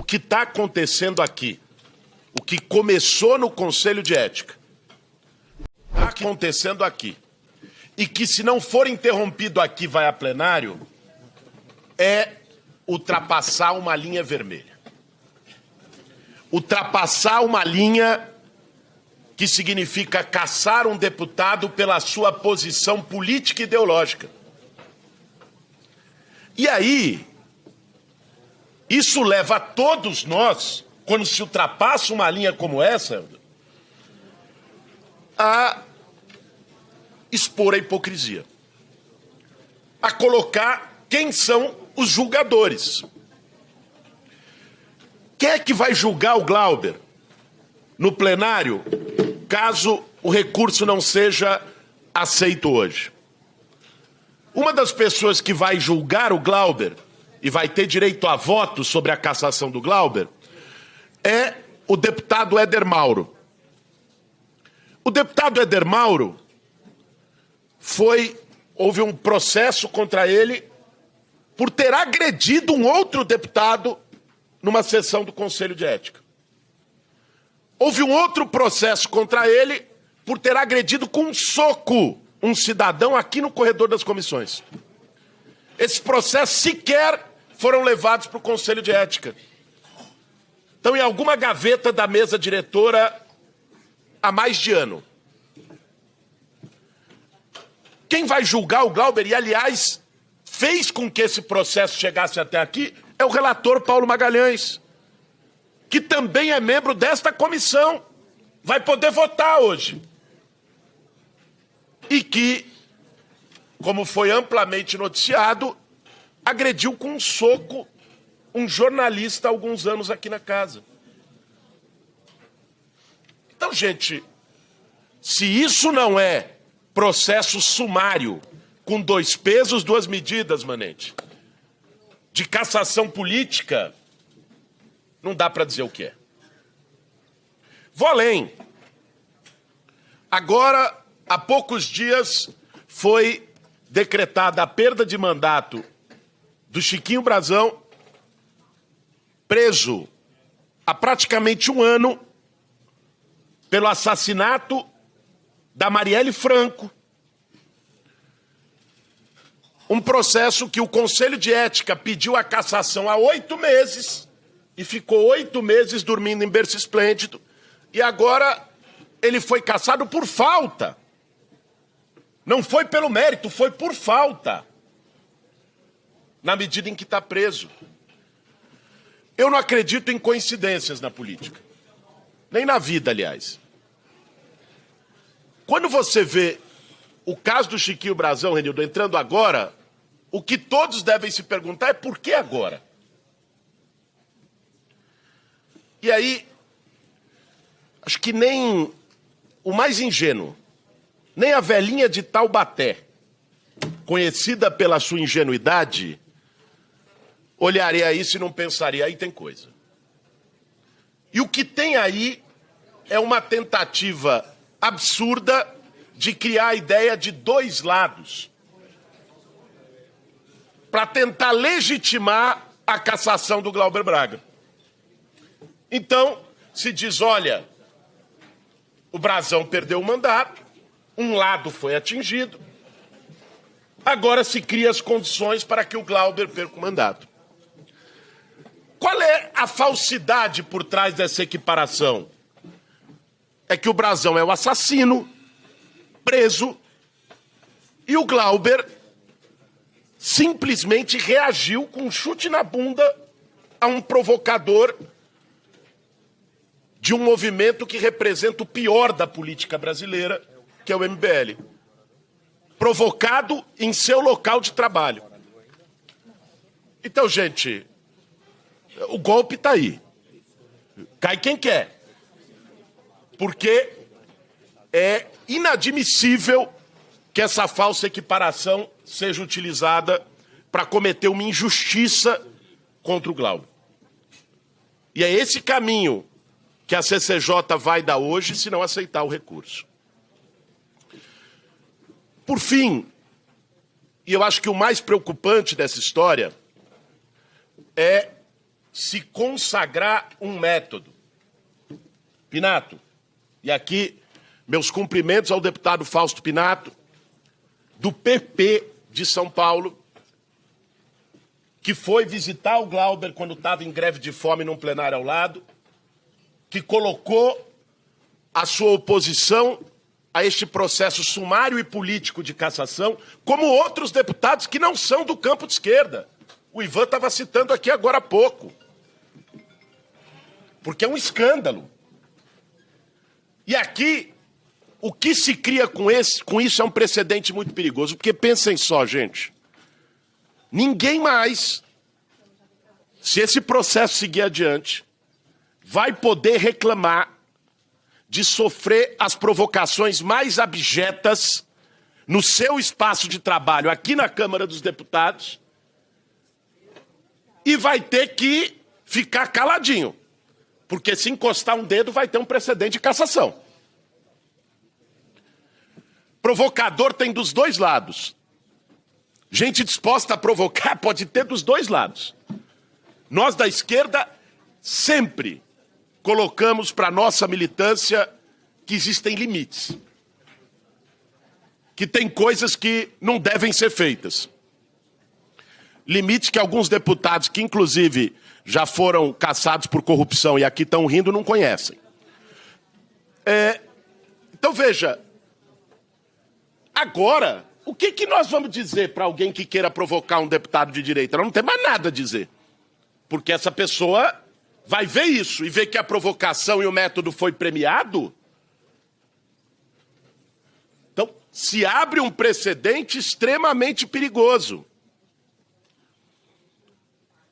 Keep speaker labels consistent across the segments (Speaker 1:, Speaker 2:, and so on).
Speaker 1: que está acontecendo aqui, o que começou no Conselho de Ética, está acontecendo aqui, e que se não for interrompido aqui vai a plenário, é ultrapassar uma linha vermelha. Ultrapassar uma linha que significa caçar um deputado pela sua posição política e ideológica. E aí, isso leva a todos nós, quando se ultrapassa uma linha como essa, a expor a hipocrisia. A colocar quem são os julgadores. Quem é que vai julgar o Glauber no plenário, caso o recurso não seja aceito hoje? Uma das pessoas que vai julgar o Glauber e vai ter direito a voto sobre a cassação do Glauber é o deputado Éder Mauro. O deputado Éder Mauro houve um processo contra ele por ter agredido um outro deputado numa sessão do Conselho de Ética. Houve um outro processo contra ele por ter agredido com um soco um cidadão aqui no corredor das comissões. Esses processos sequer foram levados para o Conselho de Ética. Estão em alguma gaveta da mesa diretora há mais de ano. Quem vai julgar o Glauber, e aliás, fez com que esse processo chegasse até aqui, é o relator Paulo Magalhães, que também é membro desta comissão, vai poder votar hoje. E que, como foi amplamente noticiado, agrediu com um soco um jornalista há alguns anos aqui na casa. Então, gente, se isso não é processo sumário, com 2 pesos, 2 medidas, Manente, de cassação política, não dá para dizer o que é. Vou além. Agora, há poucos dias, foi decretada a perda de mandato do Chiquinho Brazão, preso há praticamente 1 ano pelo assassinato da Marielle Franco. Um processo que o Conselho de Ética pediu a cassação há 8 meses e ficou 8 meses dormindo em berço esplêndido. E agora ele foi cassado por falta. Não foi pelo mérito, foi por falta. Na medida em que está preso. Eu não acredito em coincidências na política. Nem na vida, aliás. Quando você vê o caso do Chiquinho Brazão, Renildo, entrando agora, o que todos devem se perguntar é por que agora? E aí, acho que nem o mais ingênuo, nem a velhinha de Taubaté, conhecida pela sua ingenuidade, olharia isso e não pensaria, aí tem coisa. E o que tem aí é uma tentativa absurda de criar a ideia de 2 lados para tentar legitimar a cassação do Glauber Braga. Então, se diz, olha, o Brazão perdeu o mandato, um lado foi atingido, agora se cria as condições para que o Glauber perca o mandato. Qual é a falsidade por trás dessa equiparação? É que o Brazão é o assassino, preso, e o Glauber simplesmente reagiu com um chute na bunda a um provocador de um movimento que representa o pior da política brasileira, que é o MBL. Provocado em seu local de trabalho. Então, gente, o golpe está aí. Cai quem quer. Porque é inadmissível que essa falsa equiparação seja utilizada para cometer uma injustiça contra o Glauber. E é esse caminho que a CCJ vai dar hoje se não aceitar o recurso. Por fim, e eu acho que o mais preocupante dessa história é se consagrar um método. Pinato, e aqui meus cumprimentos ao deputado Fausto Pinato, do PP de São Paulo, que foi visitar o Glauber quando estava em greve de fome num plenário ao lado, que colocou a sua oposição a este processo sumário e político de cassação, como outros deputados que não são do campo de esquerda. O Ivan estava citando aqui agora há pouco. Porque é um escândalo. E aqui, o que se cria com isso é um precedente muito perigoso, porque pensem só, gente, ninguém mais, se esse processo seguir adiante, vai poder reclamar de sofrer as provocações mais abjetas no seu espaço de trabalho, aqui na Câmara dos Deputados, e vai ter que ficar caladinho, porque se encostar um dedo vai ter um precedente de cassação. Provocador tem dos dois lados. Gente disposta a provocar pode ter dos dois lados. Nós da esquerda sempre colocamos para a nossa militância que existem limites. Que tem coisas que não devem ser feitas. Limites que alguns deputados, que inclusive já foram caçados por corrupção e aqui estão rindo, não conhecem. Então veja, agora, o que nós vamos dizer para alguém que queira provocar um deputado de direita? Nós não tem mais nada a dizer. Porque essa pessoa vai ver isso e ver que a provocação e o método foi premiado. Então, se abre um precedente extremamente perigoso.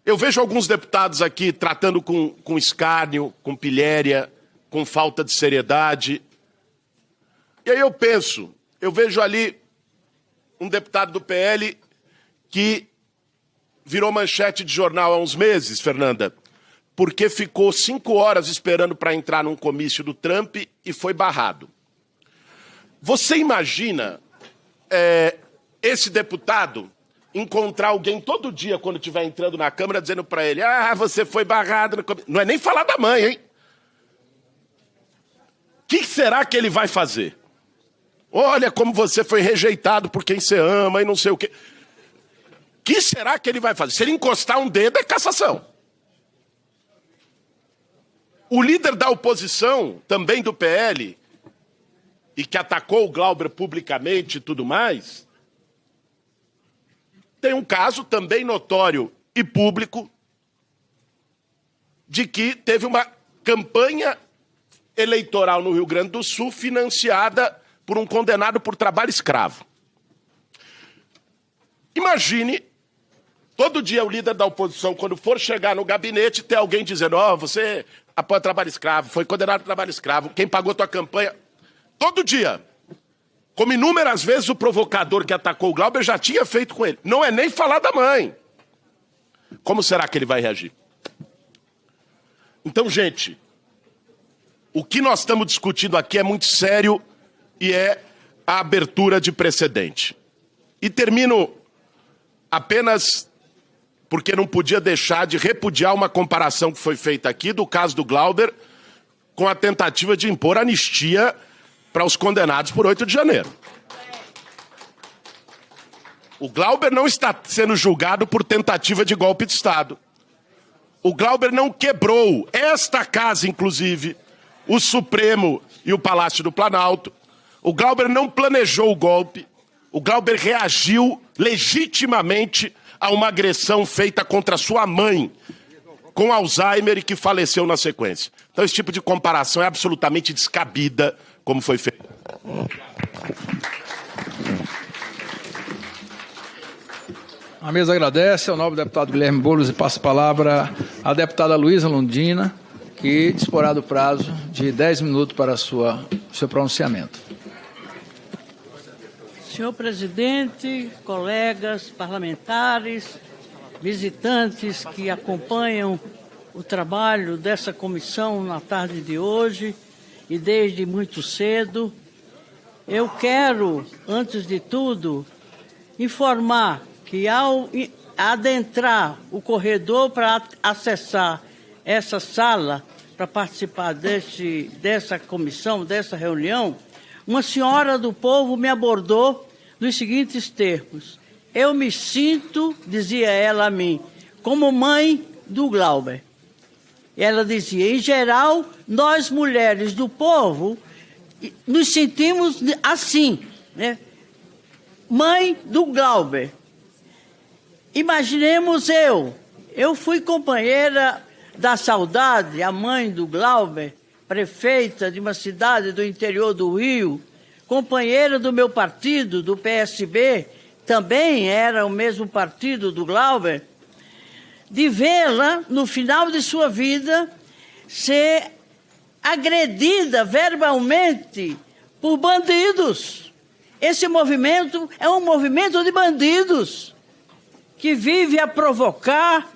Speaker 1: Eu vejo alguns deputados aqui tratando com escárnio, com pilhéria, com falta de seriedade. E aí eu vejo ali um deputado do PL que virou manchete de jornal há uns meses, Fernanda, porque ficou 5 horas esperando para entrar num comício do Trump e foi barrado. Você imagina esse deputado encontrar alguém todo dia quando estiver entrando na Câmara dizendo para ele: ah, você foi barrado no comício. Não é nem falar da mãe, hein? O que será que ele vai fazer? Olha como você foi rejeitado por quem você ama e não sei o quê. O que será que ele vai fazer? Se ele encostar um dedo, é cassação. O líder da oposição, também do PL, e que atacou o Glauber publicamente e tudo mais, tem um caso também notório e público de que teve uma campanha eleitoral no Rio Grande do Sul financiada por um condenado por trabalho escravo. Imagine, todo dia o líder da oposição, quando for chegar no gabinete, ter alguém dizendo: ó, você apoia trabalho escravo, foi condenado por trabalho escravo, quem pagou tua campanha? Todo dia. Como inúmeras vezes o provocador que atacou o Glauber já tinha feito com ele. Não é nem falar da mãe. Como será que ele vai reagir? Então, gente, o que nós estamos discutindo aqui é muito sério e é a abertura de precedente. E termino apenas porque não podia deixar de repudiar uma comparação que foi feita aqui do caso do Glauber com a tentativa de impor anistia para os condenados por 8 de janeiro. O Glauber não está sendo julgado por tentativa de golpe de Estado. O Glauber não quebrou esta casa, inclusive, o Supremo e o Palácio do Planalto. O Glauber não planejou o golpe. O Glauber reagiu legitimamente a uma agressão feita contra sua mãe, com Alzheimer, e que faleceu na sequência. Então esse tipo de comparação é absolutamente descabida, como foi feito.
Speaker 2: A mesa agradece ao nobre deputado Guilherme Boulos e passa a palavra à deputada Luísa Londrina, que disporá do prazo de 10 minutos para seu pronunciamento.
Speaker 3: Senhor presidente, colegas parlamentares, visitantes que acompanham o trabalho dessa comissão na tarde de hoje e desde muito cedo, eu quero, antes de tudo, informar que ao adentrar o corredor para acessar essa sala, para participar dessa comissão, dessa reunião, uma senhora do povo me abordou nos seguintes termos: eu me sinto, dizia ela a mim, como mãe do Glauber. Ela dizia, em geral, nós mulheres do povo nos sentimos assim, né? Mãe do Glauber. Imaginemos eu fui companheira da Saudade, a mãe do Glauber, prefeita de uma cidade do interior do Rio, companheira do meu partido, do PSB, também era o mesmo partido do Glauber, de vê-la, no final de sua vida, ser agredida verbalmente por bandidos. Esse movimento é um movimento de bandidos que vive a provocar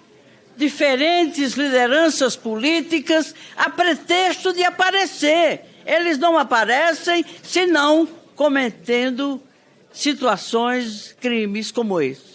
Speaker 3: diferentes lideranças políticas a pretexto de aparecer. Eles não aparecem senão cometendo situações, crimes como esse.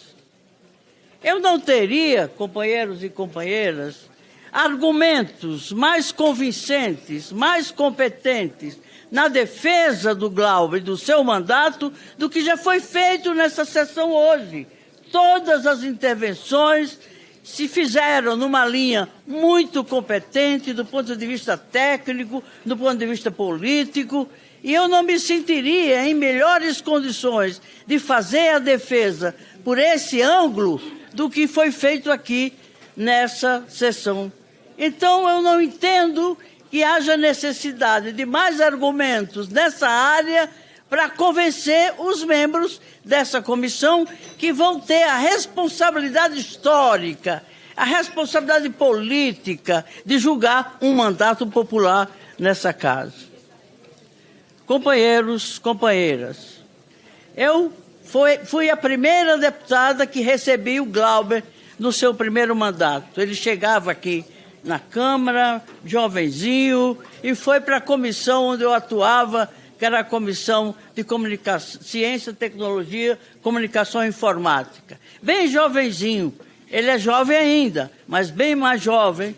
Speaker 3: Eu não teria, companheiros e companheiras, argumentos mais convincentes, mais competentes na defesa do Glauber e do seu mandato do que já foi feito nessa sessão hoje. Todas as intervenções se fizeram numa linha muito competente do ponto de vista técnico, do ponto de vista político, e eu não me sentiria em melhores condições de fazer a defesa por esse ângulo do que foi feito aqui nessa sessão. Então, eu não entendo que haja necessidade de mais argumentos nessa área para convencer os membros dessa comissão que vão ter a responsabilidade histórica, a responsabilidade política de julgar um mandato popular nessa casa. Companheiros, companheiras, eu fui a primeira deputada que recebi o Glauber no seu primeiro mandato. Ele chegava aqui na Câmara, jovenzinho, e foi para a comissão onde eu atuava, que era a Comissão de Ciência, Tecnologia, Comunicação e Informática. Bem jovenzinho, ele é jovem ainda, mas bem mais jovem.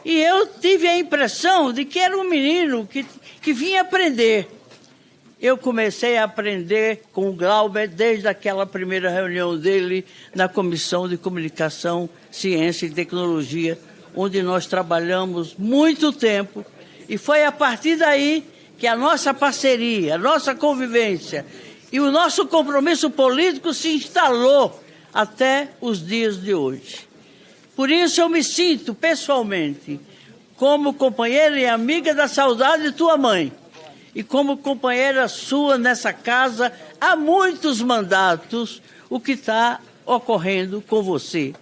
Speaker 3: E eu tive a impressão de que era um menino que vinha aprender. Eu comecei a aprender com o Glauber desde aquela primeira reunião dele na Comissão de Comunicação, Ciência e Tecnologia, onde nós trabalhamos muito tempo, e foi a partir daí que a nossa parceria, a nossa convivência e o nosso compromisso político se instalou até os dias de hoje. Por isso eu me sinto, pessoalmente, como companheira e amiga da Saudade de tua mãe, e como companheira sua nessa casa há muitos mandatos, o que está ocorrendo com você.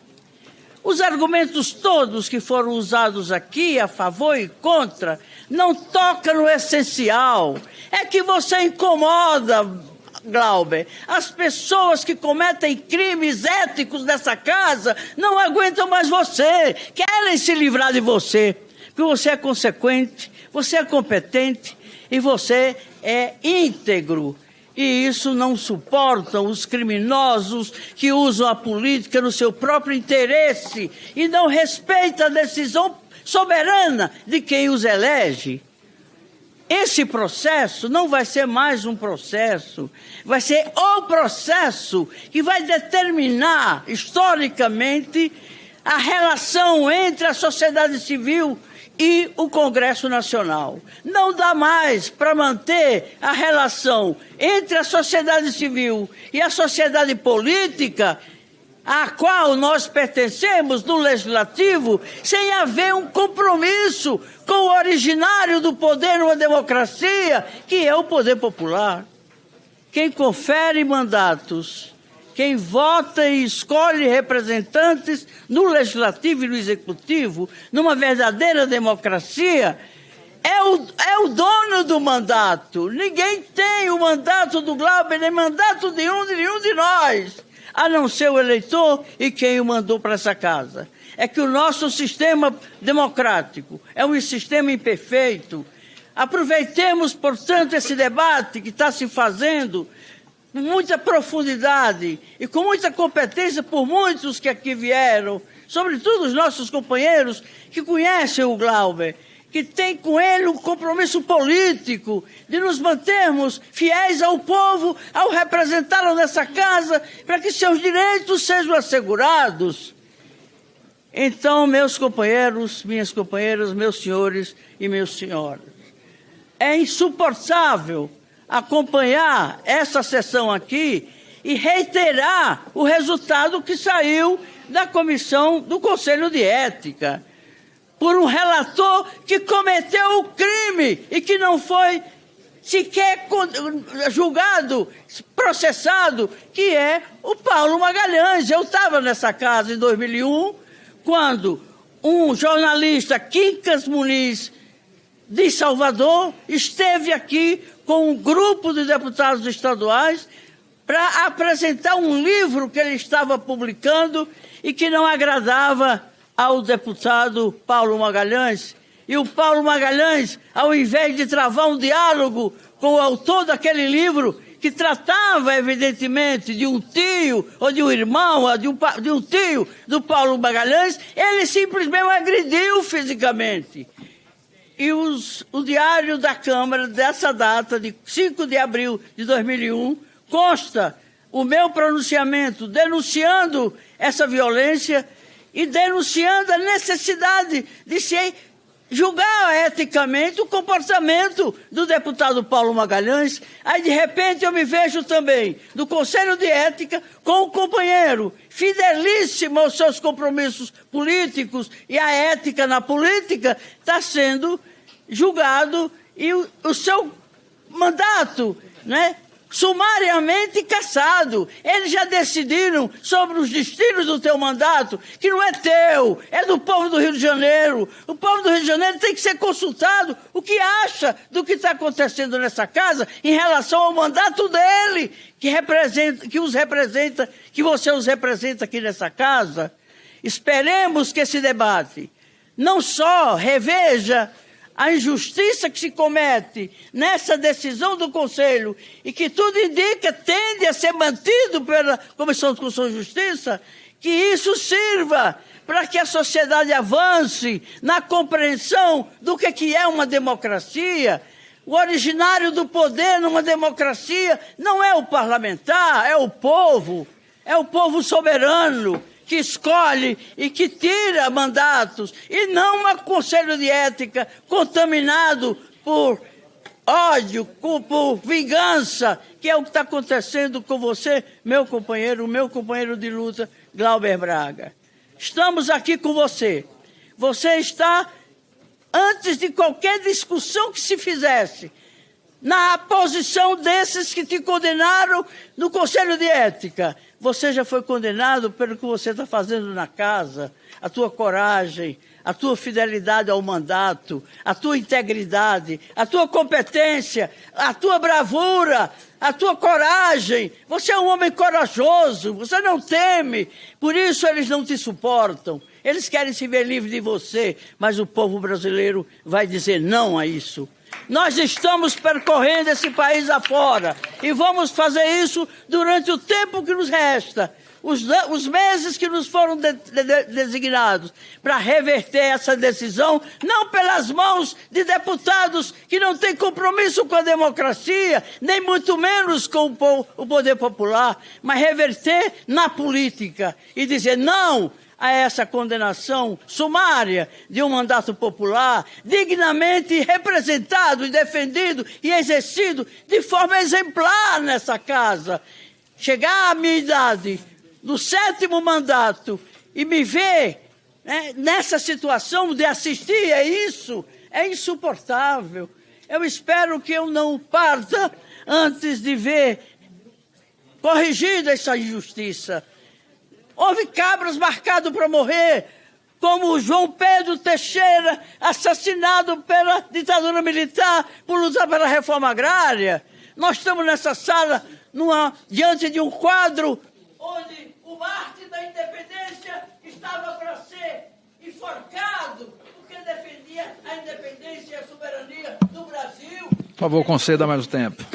Speaker 3: Os argumentos todos que foram usados aqui, a favor e contra, não tocam no essencial. É que você incomoda, Glauber. As pessoas que cometem crimes éticos nessa casa não aguentam mais você, querem se livrar de você. Porque você é consequente, você é competente e você é íntegro. E isso não suportam os criminosos que usam a política no seu próprio interesse e não respeitam a decisão soberana de quem os elege. Esse processo não vai ser mais um processo, vai ser o processo que vai determinar historicamente a relação entre a sociedade civil e o Congresso Nacional. Não dá mais para manter a relação entre a sociedade civil e a sociedade política, à qual nós pertencemos no Legislativo, sem haver um compromisso com o originário do poder numa democracia, que é o poder popular. Quem confere mandatos, quem vota e escolhe representantes no Legislativo e no Executivo, numa verdadeira democracia, é o dono do mandato. Ninguém tem o mandato do Glauber, nem mandato de nenhum de nós, a não ser o eleitor e quem o mandou para essa casa. É que o nosso sistema democrático é um sistema imperfeito. Aproveitemos, portanto, esse debate que está se fazendo com muita profundidade e com muita competência por muitos que aqui vieram, sobretudo os nossos companheiros que conhecem o Glauber, que tem com ele um compromisso político de nos mantermos fiéis ao povo, ao representá-lo nessa casa, para que seus direitos sejam assegurados. Então, meus companheiros, minhas companheiras, meus senhores e meus senhoras, é insuportável acompanhar essa sessão aqui e reiterar o resultado que saiu da comissão do Conselho de Ética, por um relator que cometeu o crime e que não foi sequer julgado, processado, que é o Paulo Magalhães. Eu estava nessa casa em 2001, quando um jornalista, Quincas Muniz, de Salvador, esteve aqui com um grupo de deputados estaduais para apresentar um livro que ele estava publicando e que não agradava ao deputado Paulo Magalhães. E o Paulo Magalhães, ao invés de travar um diálogo com o autor daquele livro, que tratava, evidentemente, de um tio, ou de um irmão, ou de um tio do Paulo Magalhães, ele simplesmente o agrediu fisicamente. E o diário da Câmara, dessa data, de 5 de abril de 2001, consta o meu pronunciamento denunciando essa violência e denunciando a necessidade de se julgar eticamente o comportamento do deputado Paulo Magalhães. Aí, de repente, eu me vejo também no Conselho de Ética com um companheiro fidelíssimo aos seus compromissos políticos e a ética na política está sendo julgado e o seu mandato, né, sumariamente cassado. Eles já decidiram sobre os destinos do teu mandato, que não é teu, é do povo do Rio de Janeiro. O povo do Rio de Janeiro tem que ser consultado o que acha do que está acontecendo nessa casa em relação ao mandato dele, que você os representa aqui nessa casa. Esperemos que esse debate não só reveja a injustiça que se comete nessa decisão do Conselho e que tudo indica tende a ser mantido pela Comissão de Constituição e Justiça, que isso sirva para que a sociedade avance na compreensão do que é uma democracia. O originário do poder numa democracia não é o parlamentar, é o povo soberano, que escolhe e que tira mandatos, e não um conselho de ética contaminado por ódio, por vingança, que é o que está acontecendo com você, meu companheiro de luta, Glauber Braga. Estamos aqui com você. Você está, antes de qualquer discussão que se fizesse, na posição desses que te condenaram no Conselho de Ética. Você já foi condenado pelo que você está fazendo na casa, a tua coragem, a tua fidelidade ao mandato, a tua integridade, a tua competência, a tua bravura, a tua coragem. Você é um homem corajoso, você não teme, por isso eles não te suportam. Eles querem se ver livre de você, mas o povo brasileiro vai dizer não a isso. Nós estamos percorrendo esse país afora e vamos fazer isso durante o tempo que nos resta, os meses que nos foram designados, para reverter essa decisão, não pelas mãos de deputados que não têm compromisso com a democracia, nem muito menos com o poder popular, mas reverter na política e dizer não a essa condenação sumária de um mandato popular, dignamente representado e defendido e exercido de forma exemplar nessa casa. Chegar à minha idade, no 7º mandato, e me ver, né, nessa situação de assistir a isso, é insuportável. Eu espero que eu não parta antes de ver corrigida essa injustiça. Houve cabras marcados para morrer, como o João Pedro Teixeira, assassinado pela ditadura militar por lutar pela reforma agrária. Nós estamos nessa sala, diante de um quadro onde o mártir da independência estava para ser enforcado, porque defendia a independência e a soberania do Brasil.
Speaker 2: Por favor, conceda mais o tempo.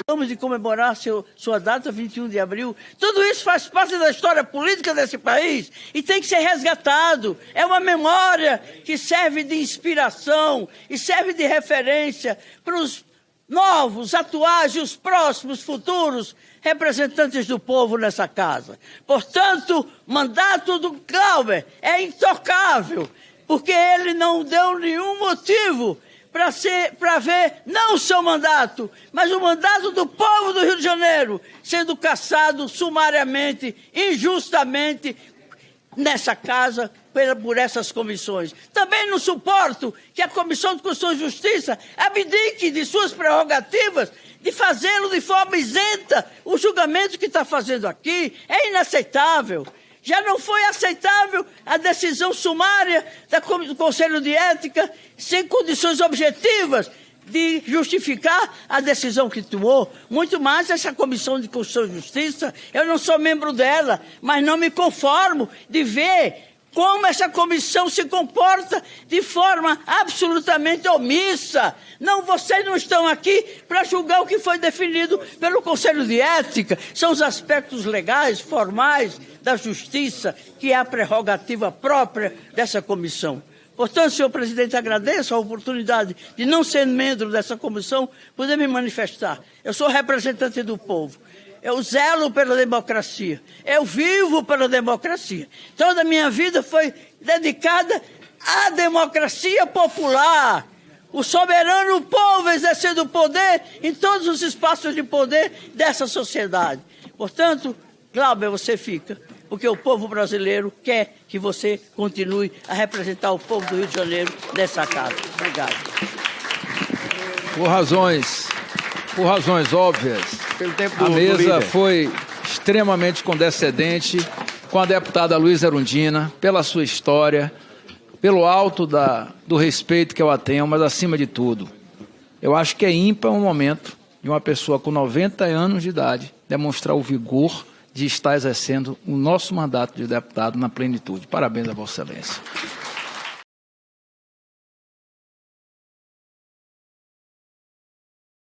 Speaker 3: Vamos de comemorar sua data, 21 de abril. Tudo isso faz parte da história política desse país e tem que ser resgatado. É uma memória que serve de inspiração e serve de referência para os novos, atuais e os próximos, futuros representantes do povo nessa casa. Portanto, o mandato do Glauber é intocável, porque ele não deu nenhum motivo para ver não o seu mandato, mas o mandato do povo do Rio de Janeiro sendo cassado sumariamente, injustamente, nessa casa, por essas comissões. Também não suporto que a Comissão de Constituição e Justiça abdique de suas prerrogativas de fazê-lo de forma isenta. O julgamento que está fazendo aqui é inaceitável. Já não foi aceitável a decisão sumária do Conselho de Ética, sem condições objetivas de justificar a decisão que tomou. Muito mais essa Comissão de Constituição e Justiça, eu não sou membro dela, mas não me conformo de ver como essa comissão se comporta de forma absolutamente omissa. Não, vocês não estão aqui para julgar o que foi definido pelo Conselho de Ética. São os aspectos legais, formais da justiça, que é a prerrogativa própria dessa comissão. Portanto, senhor presidente, agradeço a oportunidade de, não ser membro dessa comissão, poder me manifestar. Eu sou representante do povo. Eu zelo pela democracia. Eu vivo pela democracia. Toda a minha vida foi dedicada à democracia popular. O soberano povo exercendo o poder em todos os espaços de poder dessa sociedade. Portanto, Glauber, você fica, porque o povo brasileiro quer que você continue a representar o povo do Rio de Janeiro nessa casa. Obrigado.
Speaker 2: Por razões óbvias,
Speaker 4: pelo tempo
Speaker 2: a mesa foi extremamente condescendente com a deputada Luísa Erundina, pela sua história, pelo alto do respeito que eu a tenho, mas acima de tudo, eu acho que é ímpar um momento de uma pessoa com 90 anos de idade demonstrar o vigor de estar exercendo o nosso mandato de deputado na plenitude. Parabéns a Vossa Excelência.